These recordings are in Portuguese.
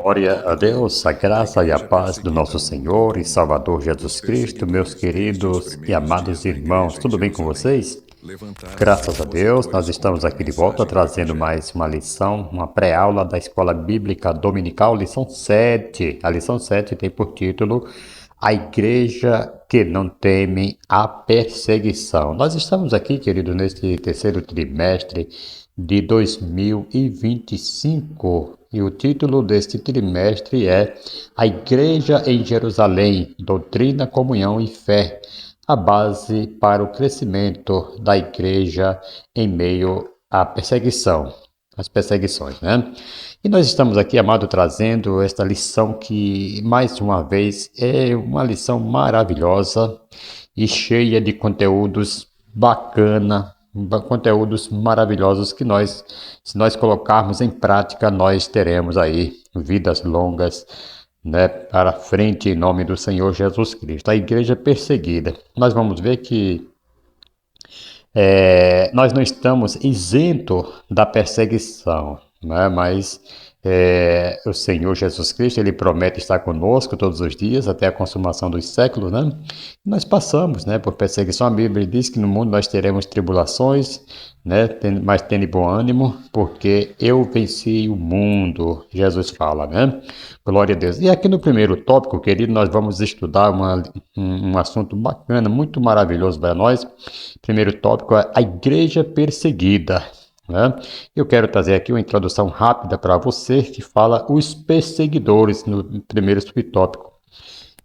Glória a Deus, a graça e a paz do nosso Senhor e Salvador Jesus Cristo, meus queridos e amados irmãos, tudo bem com vocês? Graças a Deus, nós estamos aqui de volta trazendo mais uma lição, uma pré-aula da Escola Bíblica Dominical, lição 7. A lição 7 tem por título A Igreja que não teme a perseguição. Nós estamos aqui, querido, neste terceiro trimestre de 2025 e o título deste trimestre é A Igreja em Jerusalém, Doutrina, Comunhão e Fé, a base para o crescimento da igreja em meio à perseguição, às perseguições, né? E nós estamos aqui, amado, trazendo esta lição que, mais uma vez, é uma lição maravilhosa e cheia de conteúdos bacana, conteúdos maravilhosos que nós, se nós colocarmos em prática, nós teremos aí vidas longas, né, para frente em nome do Senhor Jesus Cristo. A igreja perseguida. Nós vamos ver que nós não estamos isentos da perseguição, né? Mas o Senhor Jesus Cristo, Ele promete estar conosco todos os dias, até a consumação dos séculos, né? Nós passamos, né, por perseguição. A Bíblia diz que no mundo nós teremos tribulações, né? Mas tende bom ânimo, porque eu venci o mundo, Jesus fala, né? Glória a Deus. E aqui no primeiro tópico, querido, nós vamos estudar um assunto bacana, muito maravilhoso para nós. Primeiro tópico é a igreja perseguida, né? Eu quero trazer aqui uma introdução rápida para você que fala os perseguidores no primeiro subtópico.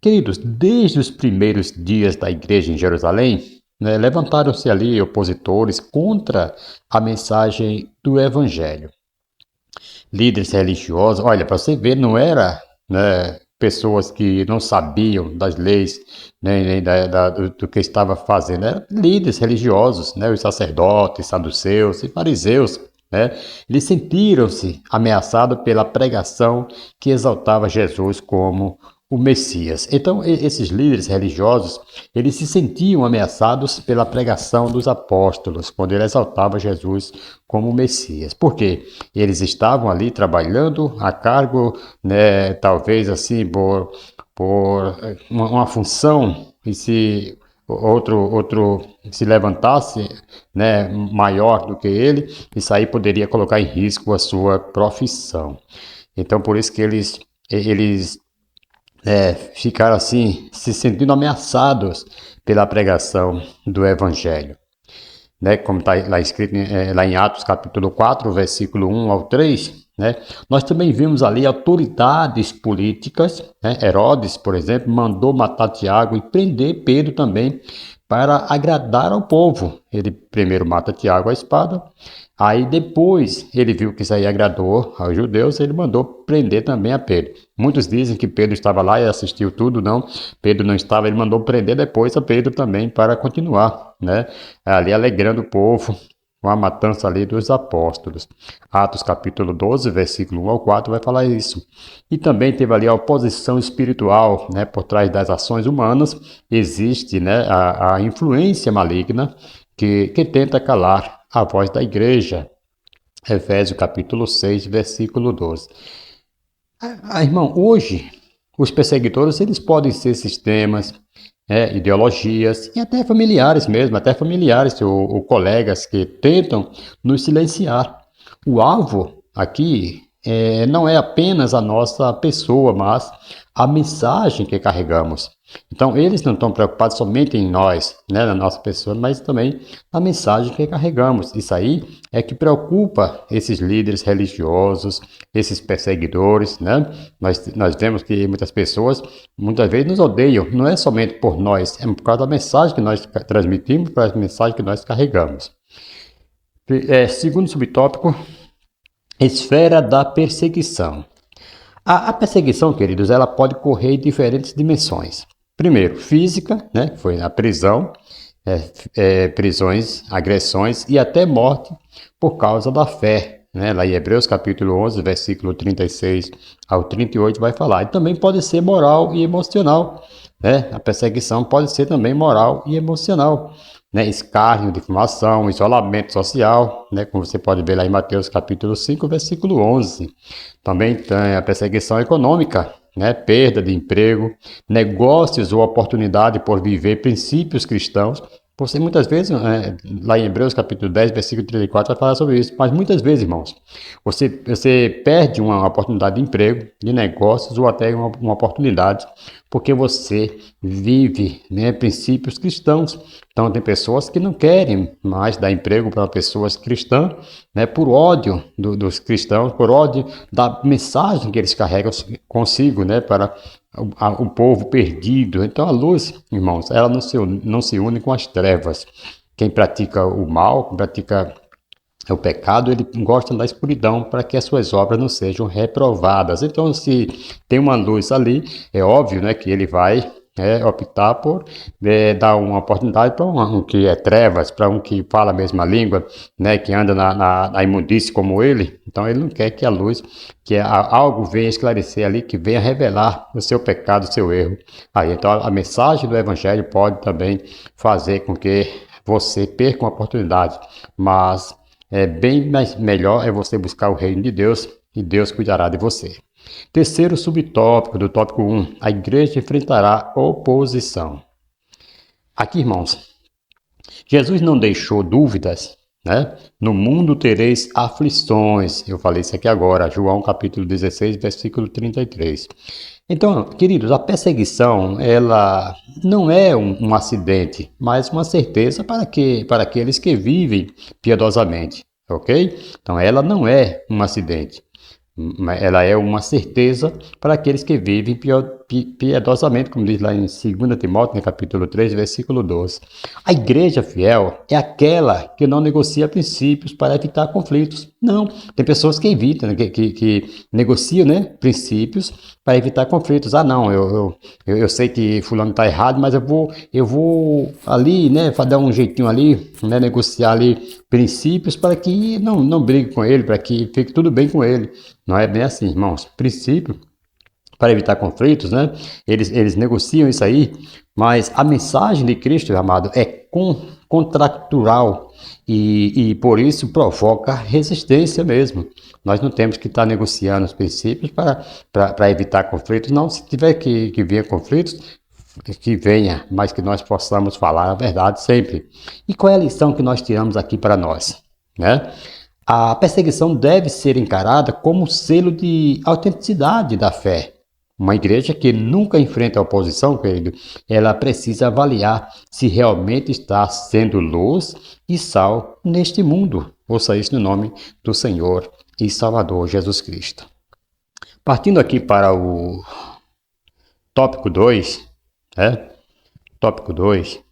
Queridos, desde os primeiros dias da igreja em Jerusalém, né, levantaram-se ali opositores contra a mensagem do evangelho. Líderes religiosos, olha, para você ver, não era, né, pessoas que não sabiam das leis, nem do que estava fazendo, eram líderes religiosos, né, os sacerdotes, saduceus e fariseus, né, eles sentiram-se ameaçados pela pregação que exaltava Jesus como o Messias. Então, esses líderes religiosos, eles se sentiam ameaçados pela pregação dos apóstolos, quando ele exaltava Jesus como o Messias. Por quê? Eles estavam ali trabalhando a cargo, né, talvez assim, por uma função, e se outro se levantasse, né, maior do que ele, isso aí poderia colocar em risco a sua profissão. Então, por isso que eles ficaram assim, se sentindo ameaçados pela pregação do Evangelho. Né? Como está lá escrito lá em Atos capítulo 4, versículo 1 ao 3, né? Nós também vimos ali autoridades políticas, né? Herodes, por exemplo, mandou matar Tiago e prender Pedro também para agradar ao povo. Ele primeiro mata Tiago à espada, aí depois ele viu que isso aí agradou aos judeus, ele mandou prender também a Pedro. Muitos dizem que Pedro estava lá e assistiu tudo, não. Pedro não estava, ele mandou prender depois a Pedro também para continuar, né, ali alegrando o povo com a matança ali dos apóstolos. Atos capítulo 12, versículo 1 ao 4 vai falar isso. E também teve ali a oposição espiritual, né, por trás das ações humanas, existe, né, a influência maligna que tenta calar a voz da igreja. Efésios capítulo 6, versículo 12. Irmão, hoje os perseguidores eles podem ser sistemas, ideologias e até familiares mesmo, ou colegas que tentam nos silenciar. O alvo aqui não é apenas a nossa pessoa, mas a mensagem que carregamos. Então, eles não estão preocupados somente em nós, né, na nossa pessoa, mas também na mensagem que carregamos. Isso aí é que preocupa esses líderes religiosos, esses perseguidores, né? Nós vemos que muitas pessoas, muitas vezes, nos odeiam, não é somente por nós, é por causa da mensagem que nós transmitimos, por causa da mensagem que nós carregamos. Segundo subtópico, esfera da perseguição. A perseguição, queridos, ela pode correr em diferentes dimensões. Primeiro, física, né? Foi a prisão, prisões, agressões e até morte por causa da fé, né? Lá em Hebreus capítulo 11, versículo 36 ao 38 vai falar. E também pode ser moral e emocional, né? A perseguição pode ser também moral e emocional, né, escárnio, difamação, isolamento social, né, como você pode ver lá em Mateus capítulo 5, versículo 11. Também tem a perseguição econômica, né, perda de emprego, negócios ou oportunidade por viver princípios cristãos. Você muitas vezes, lá em Hebreus capítulo 10, versículo 34, vai falar sobre isso, mas muitas vezes, irmãos, você perde uma oportunidade de emprego, de negócios ou até uma oportunidade, porque você vive, né, princípios cristãos. Então, tem pessoas que não querem mais dar emprego para pessoas cristãs, né, por ódio dos cristãos, por ódio da mensagem que eles carregam consigo, né, para o povo perdido. Então, a luz, irmãos, ela não se une com as trevas. Quem pratica o mal, quem pratica o pecado, ele gosta da escuridão para que as suas obras não sejam reprovadas. Então, se tem uma luz ali, é óbvio, né, que ele vai optar por dar uma oportunidade para um que é trevas, para um que fala a mesma língua, né, que anda na imundície como ele. Então, ele não quer que a luz, que algo venha esclarecer ali, que venha revelar o seu pecado, o seu erro. Aí, então, a mensagem do Evangelho pode também fazer com que você perca uma oportunidade, mas bem melhor é você buscar o reino de Deus e Deus cuidará de você. Terceiro subtópico do tópico 1, a igreja enfrentará oposição. Aqui, irmãos, Jesus não deixou dúvidas, né? No mundo tereis aflições. Eu falei isso aqui agora, João capítulo 16, versículo 33. Então, queridos, a perseguição, ela não é um acidente, mas uma certeza para aqueles que vivem piedosamente, ok? Então, ela não é um acidente, ela é uma certeza para aqueles que vivem piedosamente, como diz lá em 2 Timóteo, no capítulo 3, versículo 12. A igreja fiel é aquela que não negocia princípios para evitar conflitos. Não, tem pessoas que evitam, né, que negociam, né, princípios para evitar conflitos. Ah, não, eu sei que fulano está errado, mas eu vou ali, né, dar um jeitinho ali, né, negociar ali princípios para que não brigue com ele, para que fique tudo bem com ele. Não é bem assim, irmãos. Princípio, para evitar conflitos, né? Eles negociam isso aí, mas a mensagem de Cristo, amado, é contractual e por isso provoca resistência mesmo. Nós não temos que estar negociando os princípios para evitar conflitos, não. Se tiver que vir conflitos, que venha, mas que nós possamos falar a verdade sempre. E qual é a lição que nós tiramos aqui para nós, né? A perseguição deve ser encarada como selo de autenticidade da fé. Uma igreja que nunca enfrenta a oposição, querido, ela precisa avaliar se realmente está sendo luz e sal neste mundo. Ouça isso no nome do Senhor e Salvador Jesus Cristo. Partindo aqui para o tópico 2, né? Tópico 2.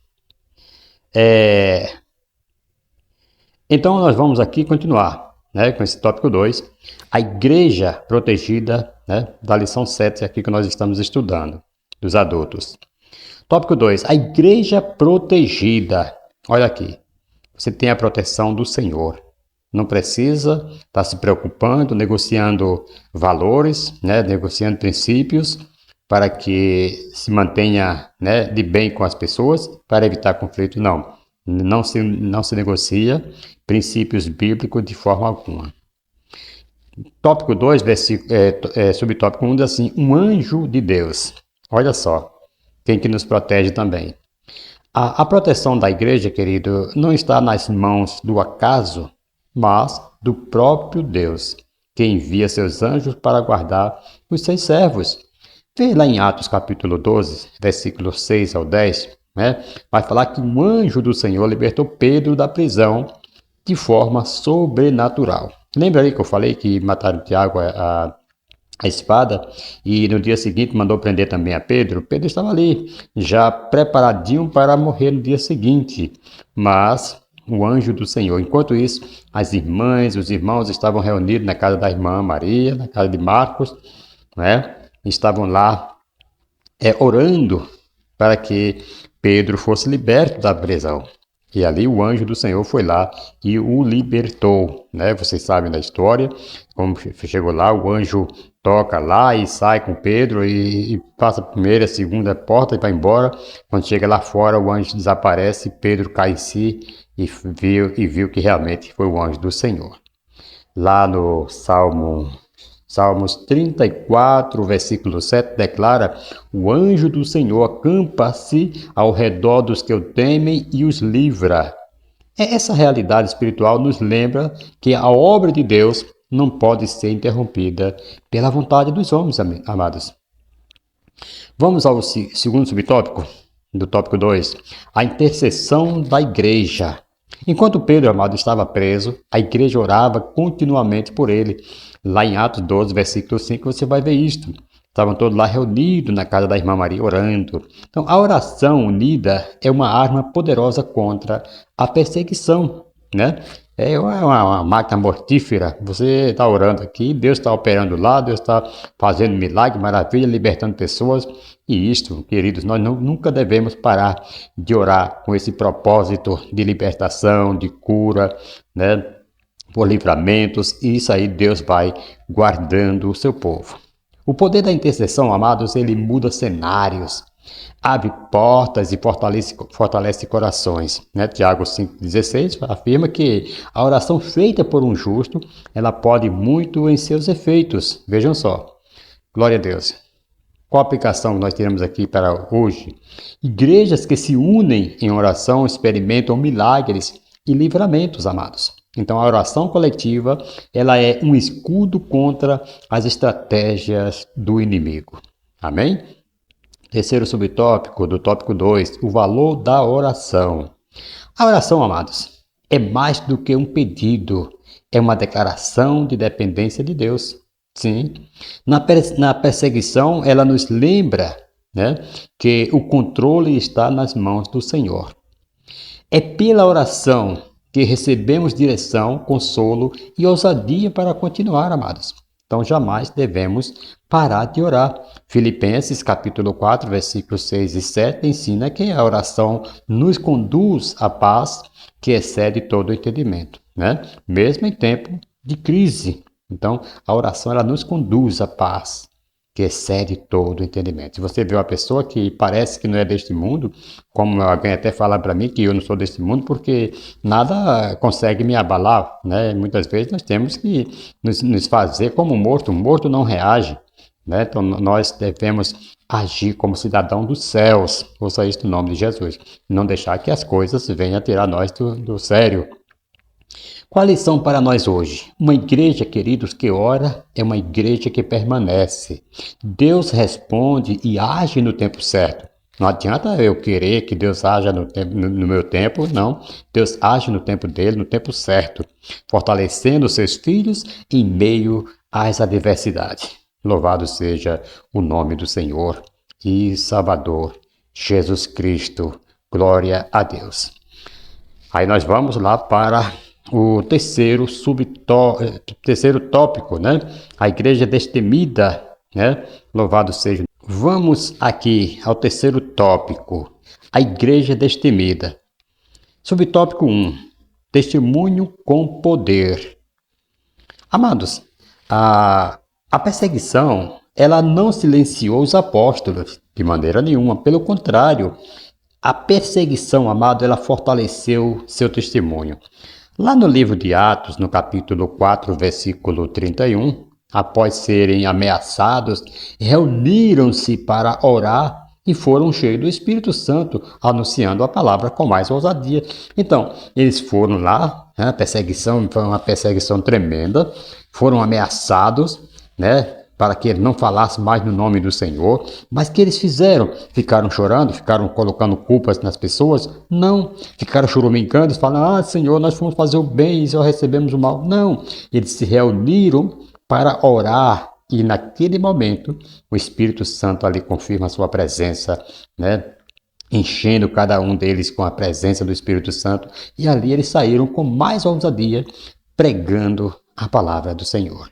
Então, nós vamos aqui continuar, né, com esse tópico 2, a igreja protegida, né, da lição 7 aqui que nós estamos estudando, dos adultos. Tópico 2, a igreja protegida. Olha aqui, você tem a proteção do Senhor. Não precisa estar se preocupando, negociando valores, né, negociando princípios para que se mantenha, né, de bem com as pessoas, para evitar conflito, não. Não se negocia princípios bíblicos de forma alguma. Tópico 2, subtópico 1, diz assim, um anjo de Deus. Olha só, quem que nos protege também. A proteção da igreja, querido, não está nas mãos do acaso, mas do próprio Deus, que envia seus anjos para guardar os seus servos. Vê lá em Atos capítulo 12, versículos 6 ao 10, né? Vai falar que um anjo do Senhor libertou Pedro da prisão de forma sobrenatural. Lembra aí que eu falei que mataram Tiago a espada e no dia seguinte mandou prender também a Pedro? Pedro estava ali, já preparadinho para morrer no dia seguinte, mas o anjo do Senhor. Enquanto isso, as irmãs, os irmãos estavam reunidos na casa da irmã Maria, na casa de Marcos, né? Estavam lá orando para que Pedro fosse liberto da prisão. E ali o anjo do Senhor foi lá e o libertou, né? Vocês sabem da história, como chegou lá, o anjo toca lá e sai com Pedro e passa a primeira, a segunda porta e vai embora. Quando chega lá fora, o anjo desaparece, Pedro cai em si e viu que realmente foi o anjo do Senhor. Lá no Salmos 34, versículo 7, declara: o anjo do Senhor acampa-se ao redor dos que o temem e os livra. Essa realidade espiritual nos lembra que a obra de Deus não pode ser interrompida pela vontade dos homens, amados. Vamos ao segundo subtópico, do tópico 2, a intercessão da igreja. Enquanto Pedro, amado, estava preso, a igreja orava continuamente por ele. Lá em Atos 12, versículo 5, você vai ver isto. Estavam todos lá reunidos na casa da irmã Maria orando. Então, a oração unida é uma arma poderosa contra a perseguição, né? É uma máquina mortífera. Você está orando aqui, Deus está operando lá, Deus está fazendo milagre, maravilha, libertando pessoas. E isto, queridos, nós nunca devemos parar de orar com esse propósito de libertação, de cura, né? Por livramentos. E isso aí Deus vai guardando o seu povo. O poder da intercessão, amados, ele muda cenários, abre portas e fortalece corações. Né? Tiago 5,16 afirma que a oração feita por um justo, ela pode muito em seus efeitos. Vejam só. Glória a Deus. Qual a aplicação que nós teremos aqui para hoje? Igrejas que se unem em oração experimentam milagres e livramentos, amados. Então, a oração coletiva, ela é um escudo contra as estratégias do inimigo. Amém? Terceiro subtópico, do tópico 2, o valor da oração. A oração, amados, é mais do que um pedido, é uma declaração de dependência de Deus. Sim. Na perseguição, ela nos lembra, né, que o controle está nas mãos do Senhor. É pela oração que recebemos direção, consolo e ousadia para continuar, amados. Então, jamais devemos parar de orar. Filipenses, capítulo 4, versículos 6 e 7, ensina que a oração nos conduz à paz que excede todo o entendimento, né? Mesmo em tempo de crise. Então, a oração ela nos conduz à paz que excede todo o entendimento. Se você vê uma pessoa que parece que não é deste mundo, como alguém até fala para mim que eu não sou deste mundo porque nada consegue me abalar, né? Muitas vezes nós temos que nos fazer como morto. O morto não reage, né? Então nós devemos agir como cidadão dos céus. Ouça isso no nome de Jesus. Não deixar que as coisas venham tirar nós do sério. Qual a lição para nós hoje? Uma igreja, queridos, que ora é uma igreja que permanece. Deus responde e age no tempo certo. Não adianta eu querer que Deus haja no meu tempo, não. Deus age no tempo dele, no tempo certo, fortalecendo seus filhos em meio às adversidades. Louvado seja o nome do Senhor e Salvador, Jesus Cristo. Glória a Deus. Aí nós vamos lá para o terceiro tópico, né? A igreja destemida, né? Louvado seja. Vamos aqui ao terceiro tópico, a igreja destemida. Subtópico 1, testemunho com poder. Amados, a perseguição, ela não silenciou os apóstolos de maneira nenhuma, pelo contrário, a perseguição, amado, ela fortaleceu seu testemunho. Lá no livro de Atos, no capítulo 4, versículo 31, após serem ameaçados, reuniram-se para orar e foram cheios do Espírito Santo, anunciando a palavra com mais ousadia. Então, eles foram lá, né, a perseguição foi uma perseguição tremenda, foram ameaçados, né, para que ele não falasse mais no nome do Senhor. Mas o que eles fizeram? Ficaram chorando? Ficaram colocando culpas nas pessoas? Não. Ficaram choramingando, falando, Senhor, nós fomos fazer o bem e só recebemos o mal. Não. Eles se reuniram para orar e naquele momento o Espírito Santo ali confirma a sua presença, né? Enchendo cada um deles com a presença do Espírito Santo. E ali eles saíram com mais ousadia pregando a palavra do Senhor.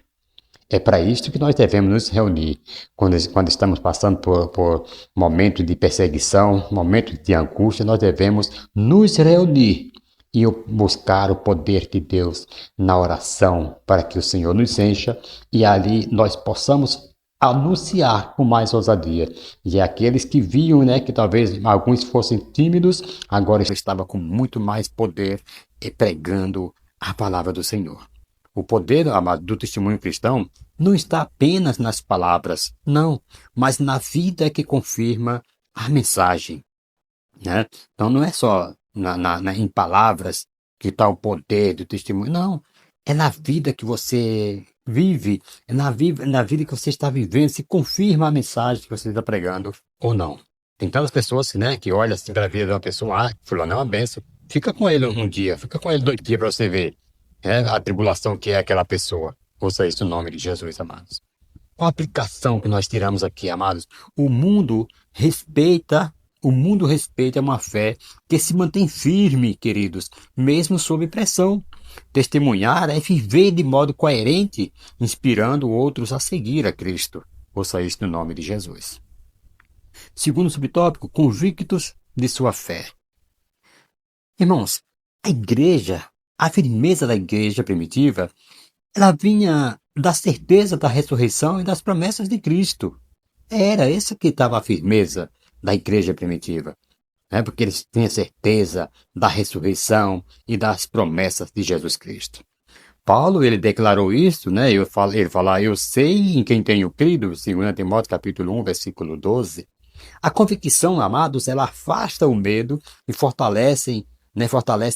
É para isto que nós devemos nos reunir, quando estamos passando por momentos de perseguição, momentos de angústia, nós devemos nos reunir e buscar o poder de Deus na oração, para que o Senhor nos encha e ali nós possamos anunciar com mais ousadia. E aqueles que viam, né, que talvez alguns fossem tímidos, agora estava com muito mais poder e pregando a palavra do Senhor. O poder, amado, do testemunho cristão não está apenas nas palavras, não, mas na vida que confirma a mensagem, né? Então não é só em palavras que está o poder do testemunho, não. É na vida que você vive, é na vida que você está vivendo, se confirma a mensagem que você está pregando ou não. Tem tantas pessoas, né, que olham assim para a vida de uma pessoa, fulano é uma benção, fica com ele um dia, fica com ele 2 dias para você ver, a tribulação que é aquela pessoa. Ouça isso no nome de Jesus, amados. Qual a aplicação que nós tiramos aqui, amados? O mundo respeita uma fé que se mantém firme, queridos, mesmo sob pressão. Testemunhar é viver de modo coerente, inspirando outros a seguir a Cristo. Ouça isso no nome de Jesus. Segundo subtópico, convictos de sua fé. Irmãos, a firmeza da igreja primitiva, ela vinha da certeza da ressurreição e das promessas de Cristo. Era essa que estava a firmeza da igreja primitiva, né? Porque eles tinham certeza da ressurreição e das promessas de Jesus Cristo. Paulo, ele declarou isso, né? Ele fala, eu sei em quem tenho crido, 2 Timóteo capítulo 1, versículo 12. A convicção, amados, ela afasta o medo e fortalece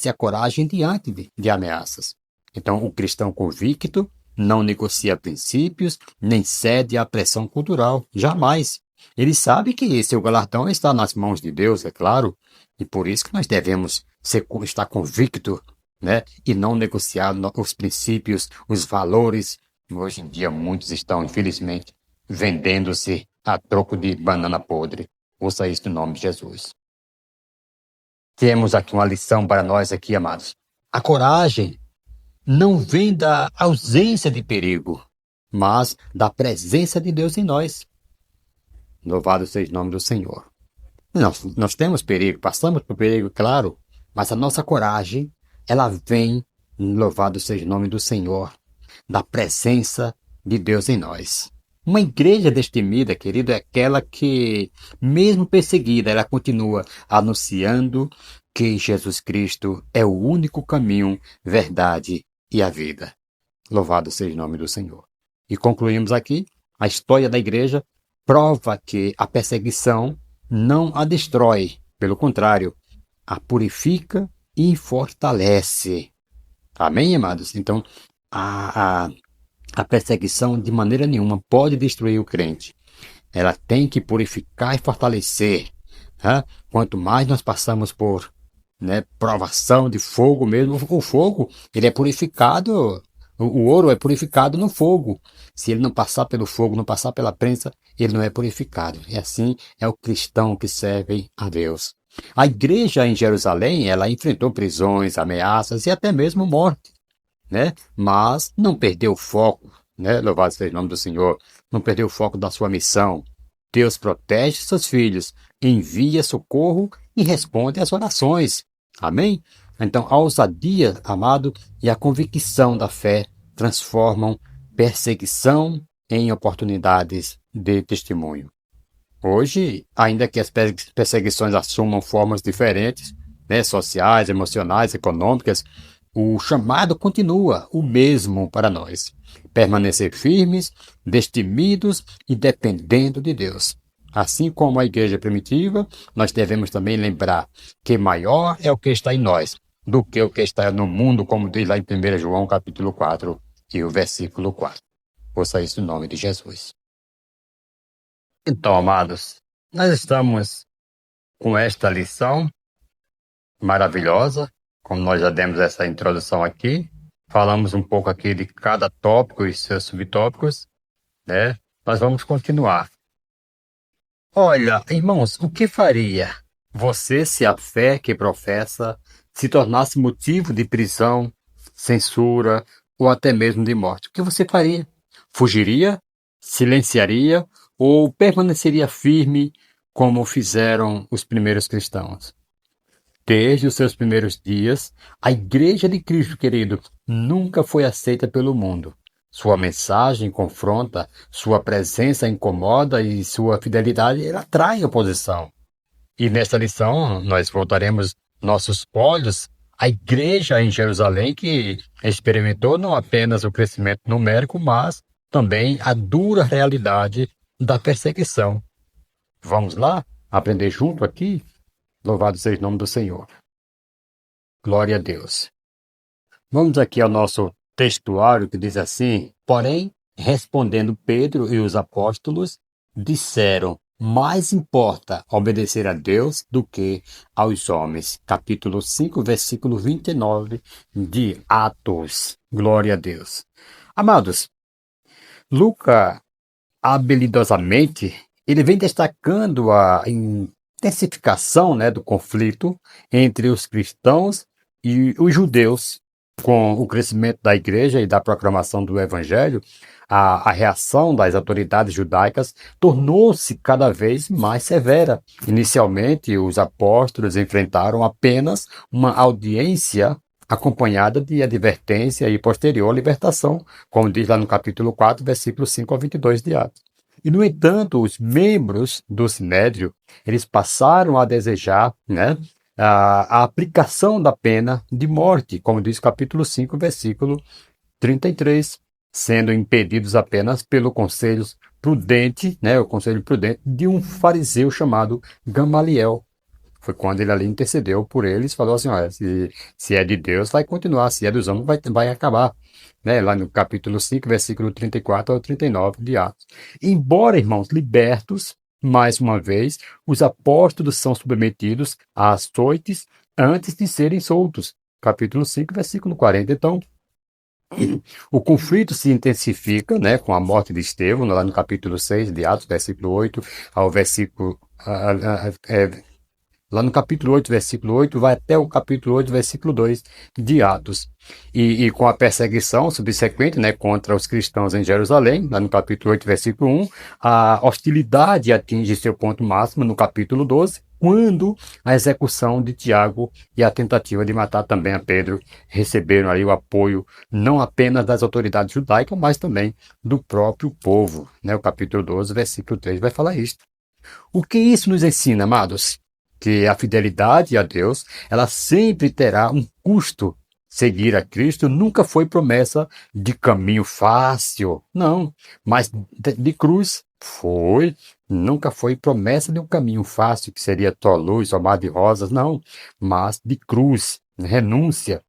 a coragem diante de ameaças. Então, o cristão convicto não negocia princípios, nem cede à pressão cultural, jamais. Ele sabe que seu galardão está nas mãos de Deus, é claro, e por isso que nós devemos estar convictos, né? E não negociar os princípios, os valores. Hoje em dia, muitos estão, infelizmente, vendendo-se a troco de banana podre. Ouça isso no nome de Jesus. Temos aqui uma lição para nós aqui, amados. A coragem não vem da ausência de perigo, mas da presença de Deus em nós. Louvado seja o nome do Senhor. Nós temos perigo, passamos por perigo, claro, mas a nossa coragem, ela vem, louvado seja o nome do Senhor, da presença de Deus em nós. Uma igreja destemida, querido, é aquela que, mesmo perseguida, ela continua anunciando que Jesus Cristo é o único caminho, verdade e a vida. Louvado seja o nome do Senhor. E concluímos aqui, a história da igreja prova que a perseguição não a destrói, pelo contrário, a purifica e fortalece. Amém, amados? Então, a perseguição de maneira nenhuma pode destruir o crente. Ela tem que purificar e fortalecer. Né? Quanto mais nós passamos por provação de fogo mesmo, o fogo ele é purificado, o ouro é purificado no fogo. Se ele não passar pelo fogo, não passar pela prensa, ele não é purificado. E assim é o cristão que serve a Deus. A igreja em Jerusalém, ela enfrentou prisões, ameaças e até mesmo morte. Mas não perdeu o foco, louvado seja o nome do Senhor, não perdeu o foco da sua missão. Deus protege seus filhos, envia socorro e responde às orações. Amém? Então, a ousadia, amado, e a convicção da fé transformam perseguição em oportunidades de testemunho. Hoje, ainda que as perseguições assumam formas diferentes, sociais, emocionais, econômicas, o chamado continua o mesmo para nós. Permanecer firmes, destemidos e dependendo de Deus. Assim como a igreja primitiva, nós devemos também lembrar que maior é o que está em nós do que o que está no mundo, como diz lá em 1 João capítulo 4 e o versículo 4. Ouça isso no nome de Jesus. Então, amados, nós estamos com esta lição maravilhosa. Como nós já demos essa introdução aqui, falamos um pouco aqui de cada tópico e seus subtópicos, Nós vamos continuar. Olha, irmãos, o que faria você se a fé que professa se tornasse motivo de prisão, censura ou até mesmo de morte? O que você faria? Fugiria, silenciaria ou permaneceria firme como fizeram os primeiros cristãos? Desde os seus primeiros dias, a Igreja de Cristo, querido, nunca foi aceita pelo mundo. Sua mensagem confronta, sua presença incomoda e sua fidelidade ela atrai oposição. E nesta lição, nós voltaremos nossos olhos à igreja em Jerusalém, que experimentou não apenas o crescimento numérico, mas também a dura realidade da perseguição. Vamos lá aprender junto aqui? Louvado seja o nome do Senhor. Glória a Deus. Vamos aqui ao nosso textuário que diz assim: porém, respondendo Pedro e os apóstolos, disseram: mais importa obedecer a Deus do que aos homens. Capítulo 5, versículo 29 de Atos. Glória a Deus. Amados, Lucas, habilidosamente, ele vem destacando a intensificação, né, do conflito entre os cristãos e os judeus. Com o crescimento da igreja e da proclamação do evangelho, a reação das autoridades judaicas tornou-se cada vez mais severa. Inicialmente, os apóstolos enfrentaram apenas uma audiência acompanhada de advertência e posterior libertação, como diz lá no capítulo 4, versículos 5 ao 22 de Atos. E, no entanto, os membros do Sinédrio, eles passaram a desejar, né, a aplicação da pena de morte, como diz o capítulo 5, versículo 33, sendo impedidos apenas pelo conselho prudente, né, o conselho prudente de um fariseu chamado Gamaliel. Foi quando ele ali intercedeu por eles, falou assim, olha, se é de Deus, vai continuar, se é dos homens, vai acabar. Né, lá no capítulo 5, versículo 34 ao 39 de Atos. Embora, irmãos, libertos, mais uma vez, os apóstolos são submetidos a açoites antes de serem soltos. Capítulo 5, versículo 40. Então, o conflito se intensifica, né, com a morte de Estevão, lá no capítulo 6 de Atos, versículo 8 ao versículo... Lá no capítulo 8, versículo 8, vai até o capítulo 8, versículo 2 de Atos. E com a perseguição subsequente, né, contra os cristãos em Jerusalém, lá no capítulo 8, versículo 1, a hostilidade atinge seu ponto máximo no capítulo 12, quando a execução de Tiago e a tentativa de matar também a Pedro receberam ali o apoio não apenas das autoridades judaicas, mas também do próprio povo. Né? O capítulo 12, versículo 3 vai falar isso. O que isso nos ensina, amados? Que a fidelidade a Deus, ela sempre terá um custo. Seguir a Cristo nunca foi promessa de caminho fácil, não, mas de cruz foi. Nunca foi promessa de um caminho fácil, que seria tua luz, ou mar de rosas, não, mas de cruz, renúncia.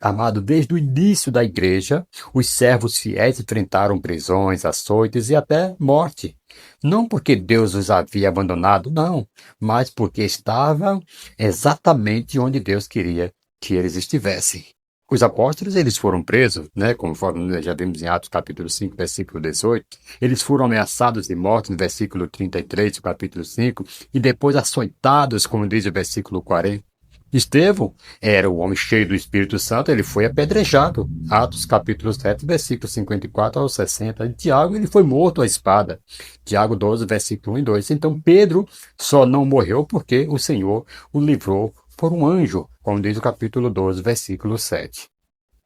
Amado, desde o início da igreja, os servos fiéis enfrentaram prisões, açoites e até morte. Não porque Deus os havia abandonado, não, mas porque estavam exatamente onde Deus queria que eles estivessem. Os apóstolos, eles foram presos, né, conforme já vimos em Atos capítulo 5, versículo 18. Eles foram ameaçados de morte no versículo 33 do capítulo 5 e depois açoitados, como diz o versículo 40. Estevão era o homem cheio do Espírito Santo, ele foi apedrejado. Atos capítulo 7, versículo 54 ao 60. E Tiago, ele foi morto à espada. Tiago 12, versículo 1 e 2. Então Pedro só não morreu porque o Senhor o livrou por um anjo, como diz o capítulo 12, versículo 7.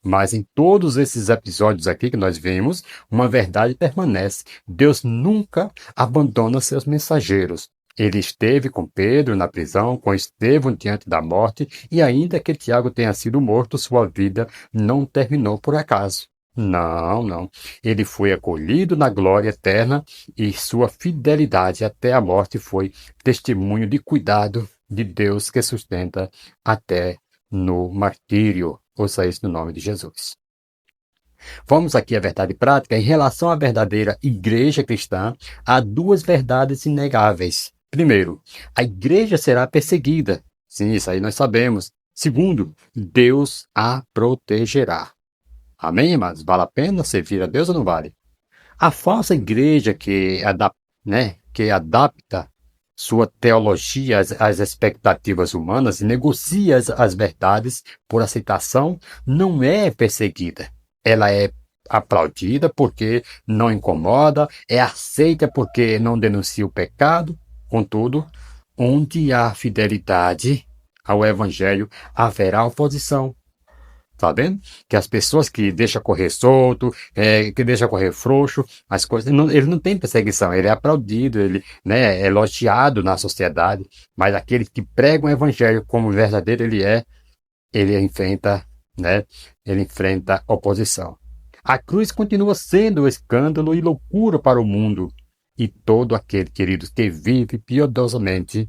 Mas em todos esses episódios aqui que nós vimos, uma verdade permanece. Deus nunca abandona seus mensageiros. Ele esteve com Pedro na prisão, com Estevão diante da morte, e ainda que Tiago tenha sido morto, sua vida não terminou por acaso. Não, não. Ele foi acolhido na glória eterna e sua fidelidade até a morte foi testemunho de cuidado de Deus que sustenta até no martírio. Ouça isso no nome de Jesus. Vamos aqui à verdade prática. Em relação à verdadeira igreja cristã, há duas verdades inegáveis. Primeiro, a igreja será perseguida. Sim, isso aí nós sabemos. Segundo, Deus a protegerá. Amém, irmãos? Vale a pena servir a Deus ou não vale? A falsa igreja que adapta sua teologia às expectativas humanas e negocia as verdades por aceitação não é perseguida. Ela é aplaudida porque não incomoda, é aceita porque não denuncia o pecado. Contudo, onde há fidelidade ao Evangelho, haverá oposição. Tá vendo? Que as pessoas que deixam correr solto, que deixam correr frouxo, as coisas, ele não tem perseguição, ele é aplaudido, ele, né, é elogiado na sociedade, mas aquele que prega o evangelho como verdadeiro ele enfrenta, né, ele enfrenta oposição. A cruz continua sendo escândalo e loucura para o mundo, e todo aquele, queridos, que vive piedosamente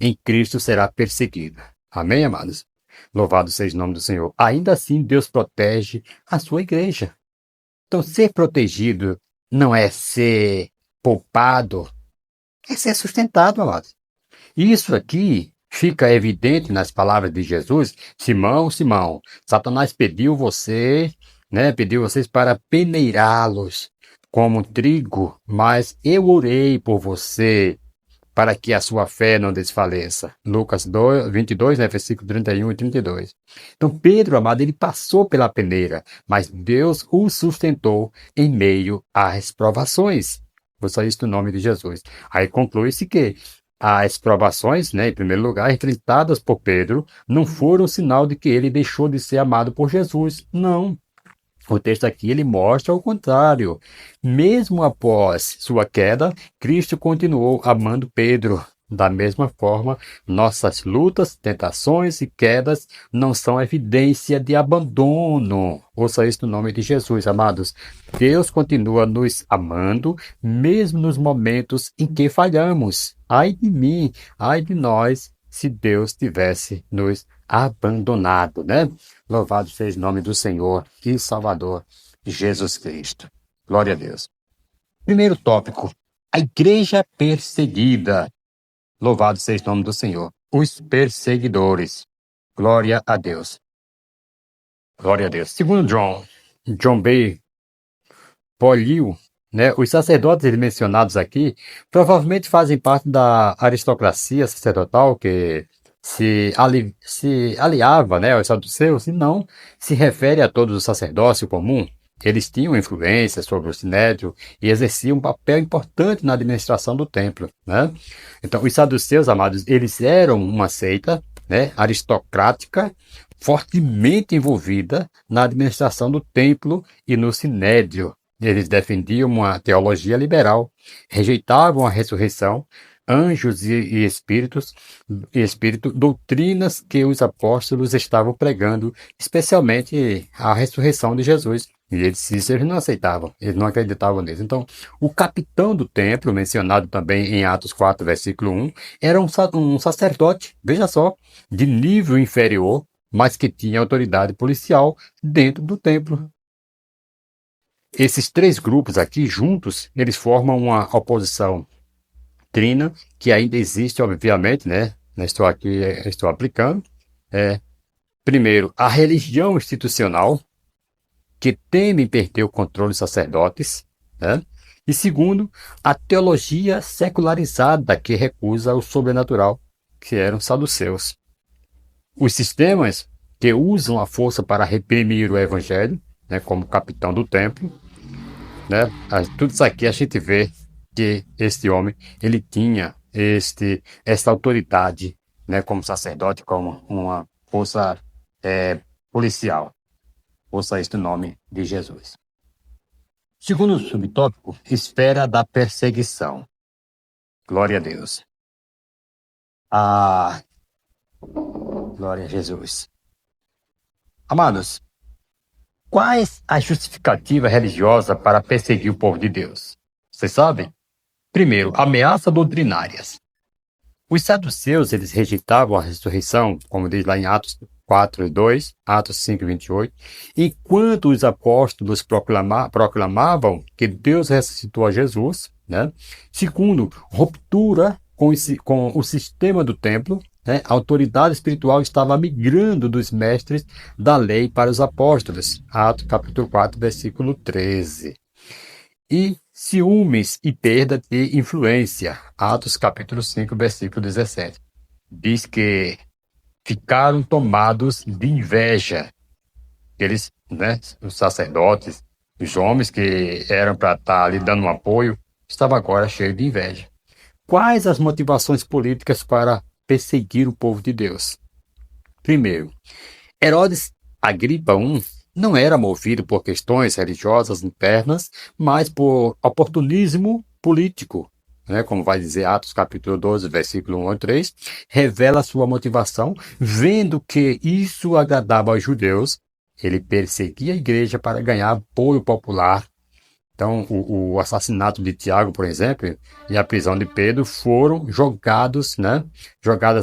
em Cristo será perseguido. Amém, amados? Louvado seja o nome do Senhor. Ainda assim, Deus protege a sua igreja. Então, ser protegido não é ser poupado, é ser sustentado, amados. Isso aqui fica evidente nas palavras de Jesus. Simão, Simão, Satanás pediu você, né? Pediu vocês para peneirá-los como trigo, mas eu orei por você para que a sua fé não desfaleça. Lucas 22, né, versículo 31 e 32. Então, Pedro, amado, ele passou pela peneira, mas Deus o sustentou em meio às provações. Vou só isso no nome de Jesus. Aí conclui-se que as provações, né, em primeiro lugar, enfrentadas por Pedro, não foram sinal de que ele deixou de ser amado por Jesus. Não. O texto aqui ele mostra o contrário. Mesmo após sua queda, Cristo continuou amando Pedro. Da mesma forma, nossas lutas, tentações e quedas não são evidência de abandono. Ouça isso no nome de Jesus, amados. Deus continua nos amando, mesmo nos momentos em que falhamos. Ai de mim, ai de nós, se Deus tivesse nos abandonado, né? Louvado seja o nome do Senhor e Salvador Jesus Cristo. Glória a Deus. Primeiro tópico, a igreja perseguida. Louvado seja o nome do Senhor. Os perseguidores. Glória a Deus. Glória a Deus. Segundo John B. Poliu, né, os sacerdotes mencionados aqui provavelmente fazem parte da aristocracia sacerdotal que se aliava, né, aos saduceus e não se refere a todos os sacerdócio comum. Eles tinham influência sobre o sinédrio e exerciam um papel importante na administração do templo, né? Então, os saduceus, amados, eles eram uma seita, né, aristocrática, fortemente envolvida na administração do templo e no sinédrio. Eles defendiam uma teologia liberal, rejeitavam a ressurreição, anjos e espírito, doutrinas que os apóstolos estavam pregando, especialmente a ressurreição de Jesus. E eles não aceitavam, eles não acreditavam nisso. Então, o capitão do templo, mencionado também em Atos 4, versículo 1, era um sacerdote, veja só, de nível inferior, mas que tinha autoridade policial dentro do templo. Esses três grupos aqui, juntos, eles formam uma oposição trina, que ainda existe, obviamente, né? Estou aplicando. Primeiro, a religião institucional, que teme perder o controle dos sacerdotes, né? E segundo, a teologia secularizada, que recusa o sobrenatural, que eram saduceus. Os sistemas que usam a força para reprimir o evangelho, né, como capitão do templo, né? Tudo isso aqui a gente vê que este homem ele tinha esta autoridade, né, como sacerdote, como uma força policial. Ouça este nome de Jesus. Segundo subtópico, esfera da perseguição. Glória a Deus. Glória a Jesus. Amados, quais a justificativa religiosa para perseguir o povo de Deus? Vocês sabem? Primeiro, ameaças doutrinárias. Os saduceus, eles rejeitavam a ressurreição, como diz lá em Atos 4:2, Atos 5:28, enquanto os apóstolos proclamavam que Deus ressuscitou a Jesus, né? Segundo, ruptura com o sistema do templo, né? A autoridade espiritual estava migrando dos mestres da lei para os apóstolos, Atos capítulo 4, versículo 13. E ciúmes e perda de influência. Atos capítulo 5, versículo 17. Diz que ficaram tomados de inveja. Eles né? Os sacerdotes, os homens que eram para estar ali dando um apoio, estavam agora cheios de inveja. Quais as motivações políticas para perseguir o povo de Deus? Primeiro, Herodes Agripa I não era movido por questões religiosas internas, mas por oportunismo político. Né, como vai dizer Atos capítulo 12, versículo 1 ao 3, revela sua motivação, vendo que isso agradava aos judeus, ele perseguia a igreja para ganhar apoio popular. Então, o assassinato de Tiago, por exemplo, e a prisão de Pedro foram jogadas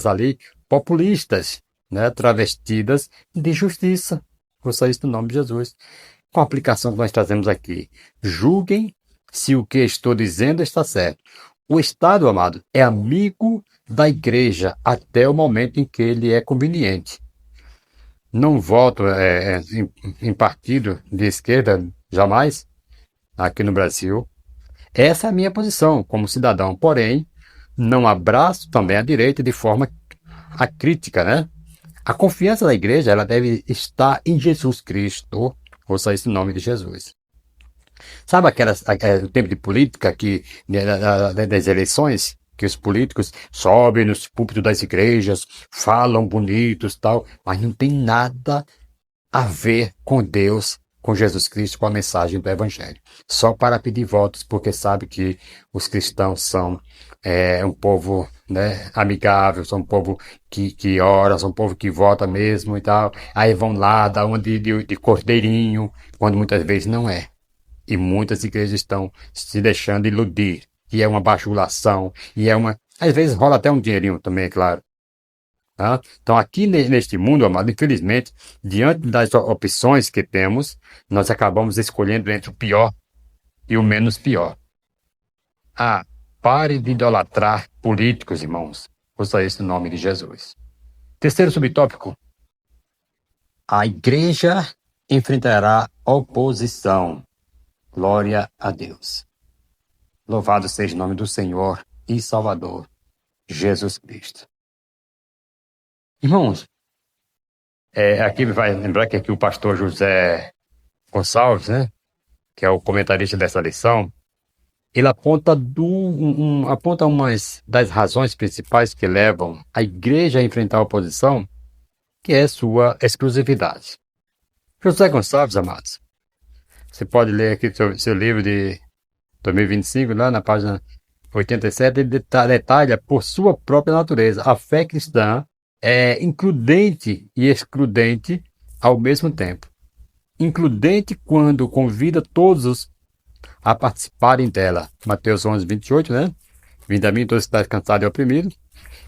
ali populistas, né, travestidas de justiça. Ouça isso no nome de Jesus. Com a aplicação que nós trazemos aqui, julguem se o que estou dizendo está certo. O Estado, amado, é amigo da igreja até o momento em que ele é conveniente. Não voto em partido de esquerda, jamais, aqui no Brasil. Essa é a minha posição como cidadão, porém, não abraço também a direita de forma acrítica, né? A confiança da igreja, ela deve estar em Jesus Cristo, ouça isso em nome de Jesus. Sabe o tempo de política das eleições, que os políticos sobem nos púlpitos das igrejas, falam bonitos e tal, mas não tem nada a ver com Deus, com Jesus Cristo, com a mensagem do Evangelho. Só para pedir votos, porque sabe que os cristãos são um povo, né, amigável, são um povo que ora, são um povo que vota mesmo e tal. Aí vão lá, dá uma de cordeirinho, quando muitas vezes não é. E muitas igrejas estão se deixando iludir, e é uma bajulação, às vezes rola até um dinheirinho também, é claro. Tá? Então, aqui neste mundo, amado, infelizmente, diante das opções que temos, nós acabamos escolhendo entre o pior e o menos pior. Pare de idolatrar políticos, irmãos. Ouça isso no nome de Jesus. Terceiro subtópico. A igreja enfrentará oposição. Glória a Deus. Louvado seja o nome do Senhor e Salvador, Jesus Cristo. Irmãos, aqui vai lembrar que aqui o pastor José Gonçalves, né, que é o comentarista dessa lição, ele aponta umas das razões principais que levam a igreja a enfrentar a oposição, que é sua exclusividade. José Gonçalves, amados, você pode ler aqui seu livro de 2025, lá na página 87, ele detalha por sua própria natureza. A fé cristã é includente e excludente ao mesmo tempo. Includente quando convida todos a participarem dela. Mateus 11, 28, né? Vinde a mim todos que estáis cansados e oprimidos.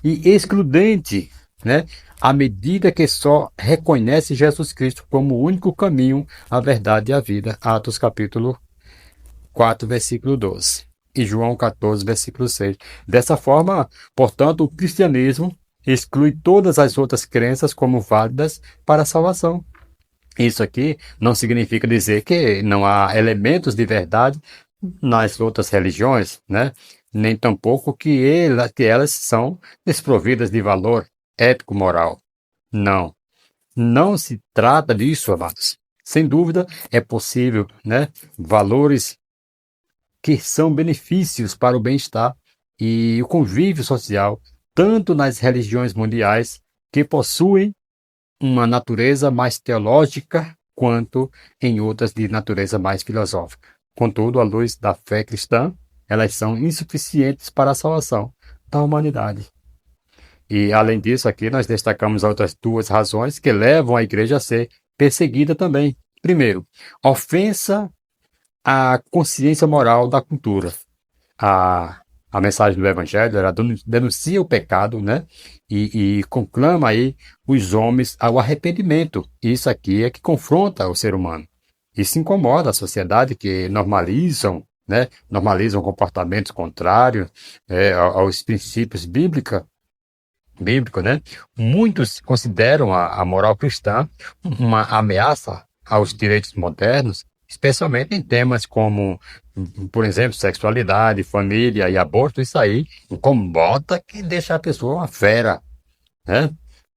E excludente, né? À medida que só reconhece Jesus Cristo como o único caminho, a verdade e a vida. Atos capítulo 4, versículo 12. E João 14, versículo 6. Dessa forma, portanto, o cristianismo exclui todas as outras crenças como válidas para a salvação. Isso aqui não significa dizer que não há elementos de verdade nas outras religiões, né? Nem tampouco que elas são desprovidas de valor ético-moral. Não. Não se trata disso, amados. Sem dúvida, é possível, né? Valores que são benefícios para o bem-estar e o convívio social, tanto nas religiões mundiais, que possuem uma natureza mais teológica, quanto em outras de natureza mais filosófica. Contudo, à luz da fé cristã, elas são insuficientes para a salvação da humanidade. E, além disso, aqui nós destacamos outras duas razões que levam a igreja a ser perseguida também. Primeiro, ofensa à consciência moral da cultura. A mensagem do Evangelho, ela denuncia o pecado, né? E conclama aí os homens ao arrependimento. Isso aqui é que confronta o ser humano. Isso incomoda a sociedade que normalizam, né? Normalizam comportamentos contrários aos princípios bíblicos, né? Muitos consideram a moral cristã uma ameaça aos direitos modernos, especialmente em temas como, por exemplo, sexualidade, família e aborto. Isso aí incomoda, que deixa a pessoa uma fera, né?